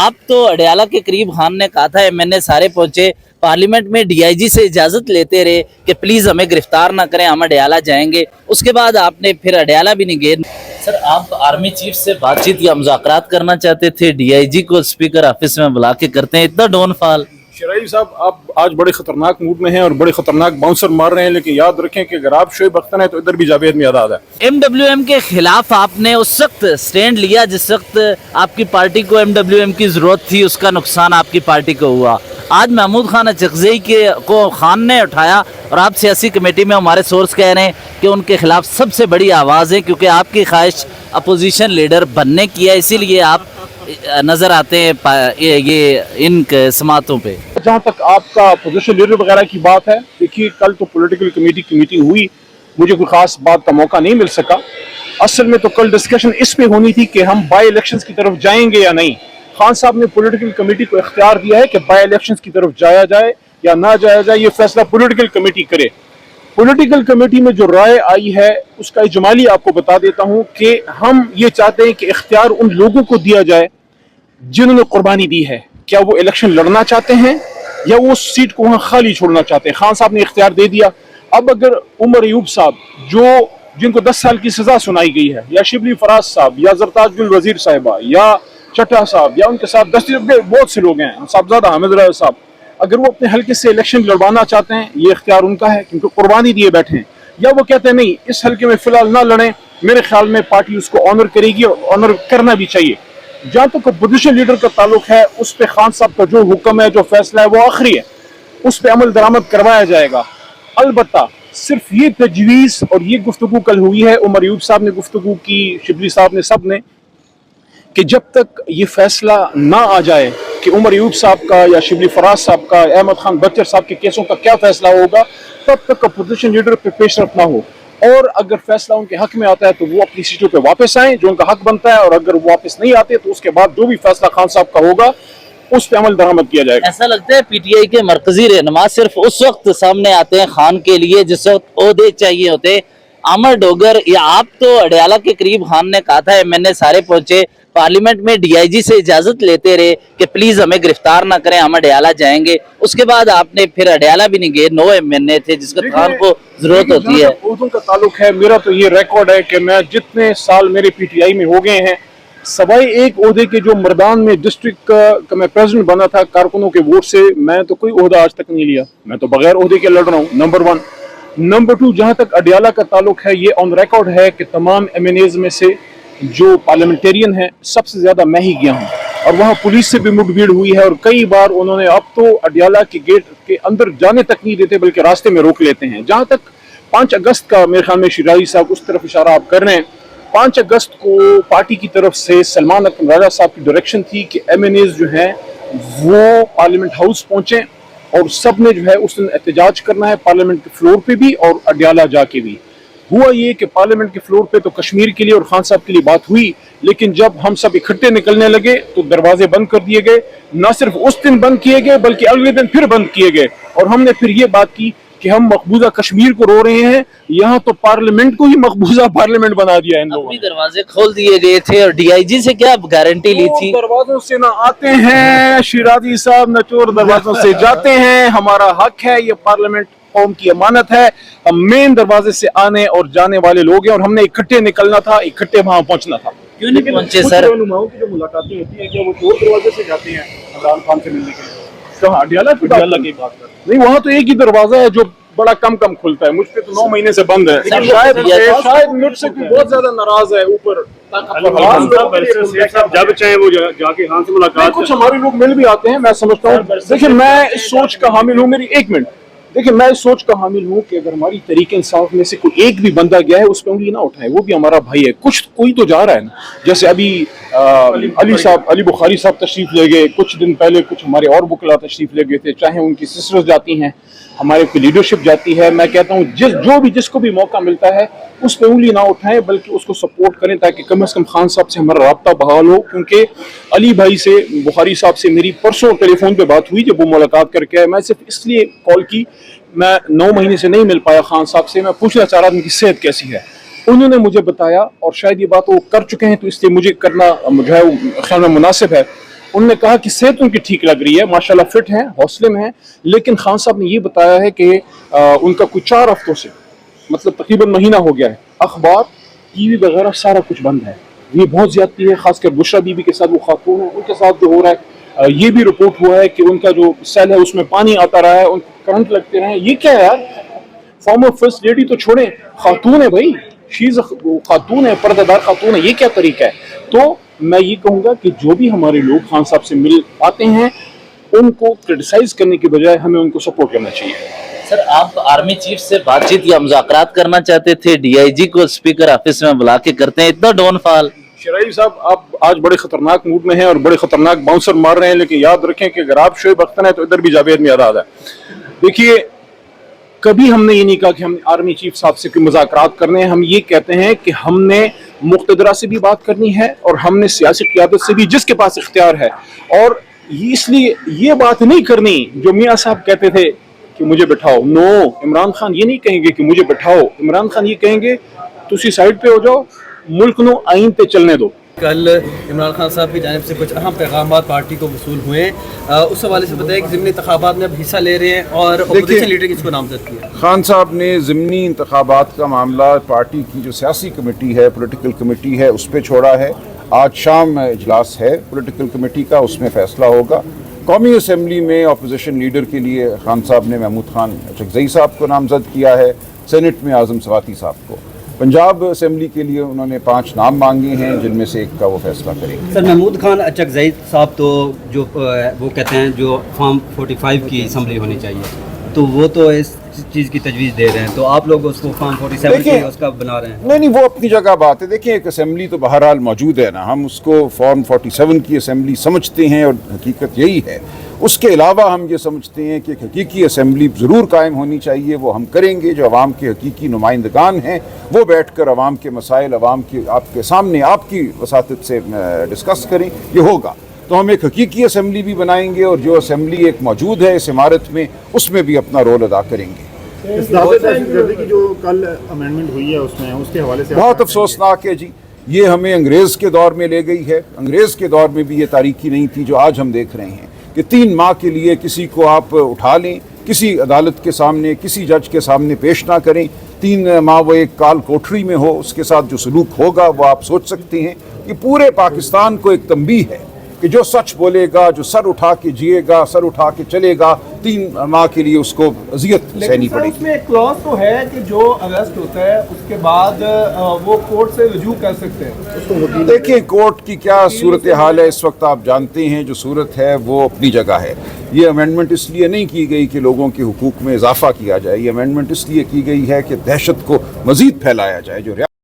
आप तो अडयाला के करीब खान ने कहा था एमएनए सारे पहुंचे, पार्लियामेंट में डीआईजी से इजाजत लेते रहे कि प्लीज हमें गिरफ्तार ना करें, हम अडयाला जाएंगे। उसके बाद आपने फिर अडयाला भी नहीं गए। सर, आप आर्मी चीफ से बातचीत या मुज़ाकरात करना चाहते थे, डीआईजी को स्पीकर ऑफिस में बुला के करते हैं, इतना डाउनफॉल। शराई साहब, आप आज बड़े खतरनाक मूड में हैं और बड़े खतरनाक बाउंसर मार रहे हैं, लेकिन याद रखें कि अगर आप शोएब अख्तर हैं तो इधर भी जावेद मियादाद है। एमडब्ल्यूएम के खिलाफ आपने उस वक्त स्टैंड लिया जिस वक्त आपकी पार्टी को एमडब्ल्यूएम की जरूरत थी, उसका नुकसान आपकी पार्टी को हुआ। आज महमूद खान अचकज़ई को खान ने उठाया और आप सियासी कमेटी में, हमारे सोर्स कह रहे हैं कि उनके खिलाफ सबसे बड़ी आवाज़ है, क्योंकि आपकी ख्वाहिश अपोजिशन लीडर बनने की है, इसीलिए आप नजर आते हैं ये इन समातों पे। जहाँ तक आपका अपोजिशन लीडर वगैरह की बात है, देखिए कल तो पॉलिटिकल कमेटी की मीटिंग हुई, मुझे कोई खास बात का मौका नहीं मिल सका। असल में तो कल डिस्कशन इस पे होनी थी कि हम बाई इलेक्शंस की तरफ जाएंगे या नहीं। खान साहब ने पॉलिटिकल कमेटी को इख्तियार दिया है कि बाई इलेक्शंस की तरफ जाया जाए या ना जाया जाए, ये फैसला पॉलिटिकल कमेटी करे। पॉलिटिकल कमेटी में जो राय आई है उसका इजमाली आपको बता देता हूँ कि हम ये चाहते हैं कि इख्तियार उन लोगों को दिया जाए जिन्होंने कुर्बानी दी है। क्या वो इलेक्शन लड़ना चाहते हैं या वो सीट को वहां खाली छोड़ना चाहते हैं? खान साहब ने इख्तियार दे दिया। अब अगर उमर अयूब साहब जिनको 10 साल की सजा सुनाई गई है, या शिबली फराज साहब, या जरताज बिन वजीर साहिबा, या चट्टा साहब, या उनके साथ बहुत से लोग हैं, साहबजादा हामिद रजा साहब, अगर वो अपने हल्के से इलेक्शन लड़वाना चाहते हैं, ये इख्तियार उनका है, क्योंकि कुर्बानी दिए बैठे हैं। या वो कहते हैं नहीं, इस हल्के में फिलहाल ना लड़ें, मेरे ख्याल में पार्टी उसको ऑनर करेगी और ऑनर करना भी चाहिए। जहाँ तक अपोजिशन लीडर का ताल्लुक है, उस पर खान साहब का जो हुक्म है, जो फैसला है, वो आखिरी है, उस पर अमल दरामद करवाया जाएगा। अलबत्ता सिर्फ ये तजवीज़ और ये गुफ्तगू कल हुई है, उमर अयूब साहब ने गुफ्तगू की, शिबली साहब ने, सब ने, कि जब तक ये फैसला ना आ जाए कि उमर अयूब साहब का या शिबली फराज साहब का, अहमद खान बच्चर साहब के केसों का क्या फैसला होगा, तब तक अपोजिशन लीडर पे पेशरफ ना हो। और अगर फैसला उनके हक में आता है तो वो अपनी सीटों पे वापस आए, जो उनका हक बनता है, और अगर वो वापस नहीं आते तो उसके बाद जो भी फैसला खान साहब का होगा उस पे अमल दरामद किया जाएगा। ऐसा लगता है पीटीआई के मरकजी रहनुमा सिर्फ उस वक्त सामने आते हैं खान के लिए जिस वक्त ओहदे चाहिए होते। आमर डोगर या आप तो अडयाला के करीब खान ने कहा था एमएनए सारे पहुंचे, पार्लियामेंट में डीआईजी से इजाजत लेते रहे कि प्लीज हमें गिरफ्तार ना करें, हम अडयाला जाएंगे। उसके बाद आपने फिर अडयाला भी नहीं गए, 9 एमएनए थे जिसका खान को जरूरत होती है। उर्दू का ताल्लुक है, मेरा तो ये रिकॉर्ड है कि मैं जितने साल मेरे पीटीआई में हो गए हैं, सवाई एक ओहदे के जो मर्दान में डिस्ट्रिक्ट का मैं प्रेसिडेंट बना था कारकुनों के वोट से, मैं तो कोई ओहदा आज तक नहीं लिया। मैं तो बगैर ओहदे के लड़ रहा हूँ, नंबर 1। नंबर 2, जहाँ तक अडयाला का ताल्लुक है, ये ऑन रिकॉर्ड है कि तमाम एमएनएज में से जो पार्लियामेंटेरियन है, सबसे ज्यादा मैं ही गया हूँ, और वहाँ पुलिस से भी मुठभेड़ हुई है, और कई बार उन्होंने, अब तो अडयाला के गेट के अंदर जाने तक नहीं देते बल्कि रास्ते में रोक लेते हैं। जहाँ तक 5 अगस्त का, मेरे ख्याल में शिराजी साहब उस तरफ इशारा आप कर रहे हैं, 5 अगस्त को पार्टी की तरफ से सलमान अकरम राजा साहब की डायरेक्शन थी कि एमएनएज जो हैं वो पार्लियामेंट हाउस पहुंचे, और सब ने जो है उस दिन एहतजाज करना है पार्लियामेंट के फ्लोर पे भी और अडयाला जाके भी। हुआ ये कि पार्लियामेंट के फ्लोर पे तो कश्मीर के लिए और खान साहब के लिए बात हुई, लेकिन जब हम सब इकट्ठे निकलने लगे तो दरवाजे बंद कर दिए गए। न सिर्फ उस दिन बंद किए गए बल्कि अगले दिन फिर बंद किए गए, और हमने फिर ये बात की कि हम मकबूजा कश्मीर को रो रहे हैं, यहाँ तो पार्लियामेंट को ही मकबूजा पार्लियामेंट बना दिया है इन लोगों ने। दरवाजे खोल दिए गए थे, और डीआईजी से क्या गारंटी ली थी? दरवाजों से ना आते हैं शिराजी साहब, न चोर दरवाजों से जाते हैं। हमारा हक है, ये पार्लियामेंट कौम की अमानत है, हम मेन दरवाजे से आने और जाने वाले लोग हैं, और हमने इकट्ठे निकलना था, इकट्ठे वहां पहुंचना था। क्यों नहीं पहुंचे सर? रहनुमाओं की जो मुलाकातें होती है, क्या वो चोर दरवाजे से जाते हैं इमरान खान से मिलने के लिए? कहाँ अडयाला की बात कर? नहीं, वहाँ तो एक ही दरवाजा है जो बड़ा कम खुलता है। मुझ पे तो 9 महीने से बंद है, शायद मुझसे बहुत ज्यादा नाराज है ऊपर। जब चाहे वो जाके खान से मुलाकात। कुछ हमारे लोग मिल भी आते हैं, मैं समझता हूँ। देखिए, मैं इस सोच का हामिल हूँ, मेरी 1 मिनट, देखिए मैं इस सोच का हामिल हूँ कि अगर हमारी तरीके इंसाफ में से कोई एक भी बंदा गया है, उस पर उंगली ना उठाए, वो भी हमारा भाई है। कोई तो जा रहा है ना, जैसे अभी अली बुखारी साहब तशरीफ ले गए, कुछ दिन पहले कुछ हमारे और वकला तशरीफ ले गए थे, चाहे उनकी सिस्टर्स जाती हैं, हमारे की लीडरशिप जाती है। मैं कहता हूँ जिसको भी मौका मिलता है उस पर उंगली ना उठाएं, बल्कि उसको सपोर्ट करें, ताकि कम से कम खान साहब से हमारा राब्ता बहाल हो। क्योंकि अली भाई से, बुखारी साहब से मेरी परसों टेलीफोन पे बात हुई, जब वो मुलाकात करके आए। मैं सिर्फ इसलिए कॉल की, मैं 9 महीने से नहीं मिल पाया खान साहब से, मैं पूछना चाह रहा था उनकी सेहत कैसी है। उन्होंने मुझे बताया, और शायद ये बात वो कर चुके हैं तो इसलिए मुझे करना जो है ख्याल में मुनासिब है। उन्होंने कहा कि सेहत उनकी ठीक लग रही है, माशाल्लाह फिट हैं, हौसले में हैं, लेकिन खान साहब ने ये बताया है कि उनका कुछ 4 हफ्तों से मतलब तकरीबन महीना हो गया है, अखबार टीवी वगैरह सारा कुछ बंद है। ये बहुत ज्यादती है, खासकर बुशरा बीबी के साथ, वो खातून है, उनके साथ जो हो रहा है। ये भी रिपोर्ट हुआ है कि उनका जो सेल है उसमें पानी आता रहा है, उनको करंट लगते रहे। ये क्या है यार, फॉर्मर फर्स्ट लेडी तो छोड़े, खातून है भाई, शीज खातून है, पर्दादार खातून है, ये क्या तरीका है। तो मैं ये कहूँगा कि जो भी हमारे लोग खान साहब से मिल पाते हैं उनको क्रिटिसाइज करने के बजाय हमें उनको सपोर्ट करना चाहिए। सर, आप आर्मी चीफ से बातचीत या मुज़ाकरात करना चाहते थे, डीआईजी को स्पीकर ऑफिस में बुला के करते हैं, इतना डाउनफॉल। शराई साहब, आप आज बड़े खतरनाक मूड में हैं और बड़े खतरनाक बाउंसर मार रहे हैं, लेकिन याद रखें कि अगर आप शोएब अख्तर हैं तो इधर भी जावेद मियादाद है। देखिए, कभी हमने ये नहीं कहा कि हम आर्मी चीफ साहब से कोई मुज़ाकरात करने हैं। हम ये कहते हैं कि हमने मुक़्तदरा से भी बात करनी है और हमने सियासी क़यादत से भी, जिसके पास इख्तियार है। और इसलिए ये बात नहीं करनी जो मियाँ साहब कहते थे कि मुझे बिठाओ। नो, इमरान खान ये नहीं कहेंगे कि मुझे बिठाओ। इमरान खान ये कहेंगे तुसी साइड पे हो जाओ, मुल्क नो आइन पे चलने दो। कल इमरान खान साहब की जानिब से कुछ अहम पैगाम पार्टी को वसूल हुए हैं, उस हवाले से बताया कि ज़िमनी इंतखाबात में अब हिस्सा ले रहे हैं और अपोजिशन लीडर किसको नामजद किया। खान साहब ने ज़िमनी इंतखाबात का मामला पार्टी की जो सियासी कमेटी है, पॉलिटिकल कमेटी है, उस पर छोड़ा है। आज शाम इजलास है पॉलिटिकल कमेटी का, उसमें फैसला होगा। कौमी असम्बली में अपोजिशन लीडर के लिए खान साहब ने महमूद खान चकज़ई साहब को नामजद किया है, सेनेट में आज़म सवाती साहब को। पंजाब असम्बली के लिए उन्होंने 5 नाम मांगे हैं, जिनमें से एक का वो फैसला करेंगे। सर, महमूद खान चकज़ई साहब तो जो वो कहते हैं जो फॉर्म 45 की असम्बली होनी चाहिए, तो वो तो इस चीज़ की तजवीज़ दे रहे हैं, तो आप लोग उसको फॉर्म 47 के उसका बना रहे हैं। नहीं, वो अपनी जगह बात है। देखिए, एक असम्बली तो बहरहाल मौजूद है ना, हम उसको फॉर्म 47 की असम्बली समझते हैं और हकीकत यही है। उसके अलावा हम ये समझते हैं कि एक हकीकी असम्बली ज़रूर कायम होनी चाहिए, वो हम करेंगे। जो अवाम के हकीकी नुमाइंदगान हैं वो बैठ कर अवाम के मसाइल अवाम की आपके सामने आपकी वसातत से डिस्कस करें, ये होगा। तो हम एक हकीकी असम्बली भी बनाएंगे और जो असम्बली एक मौजूद है इस इमारत में, उसमें भी अपना रोल अदा करेंगे। इस दहशतगर्दी की जो कल अमेंडमेंट हुई है उसमें, उसके हवाले से बहुत अफसोसनाक है जी, ये हमें अंग्रेज़ के दौर में ले गई है। अंग्रेज़ के दौर में भी ये तारीकी नहीं थी जो आज हम देख रहे हैं कि 3 माह के लिए किसी को आप उठा लें, किसी अदालत के सामने, किसी जज के सामने पेश ना करें, 3 माह वो एक काल कोठरी में हो, उसके साथ जो सलूक होगा वो आप सोच सकते हैं कि पूरे पाकिस्तान को एक तंबीह है कि जो सच बोलेगा, जो सर उठा के जिएगा, सर उठा के चलेगा, 3 माह के लिए उसको अजियत सहनी पड़ेगी। उसमें एक क्लॉज तो है कि जो अरेस्ट होता है उसके बाद वो कोर्ट से रुजू कर सकते हैं। देखिए, कोर्ट की क्या सूरत हाल है इस वक्त आप जानते हैं। जो सूरत है वो अपनी जगह है। ये अमेंडमेंट इसलिए नहीं की गई कि लोगों के हुकूक में इजाफा किया जाए, ये अमेंडमेंट इसलिए की गई है कि दहशत को मज़ीद फैलाया जाए। जो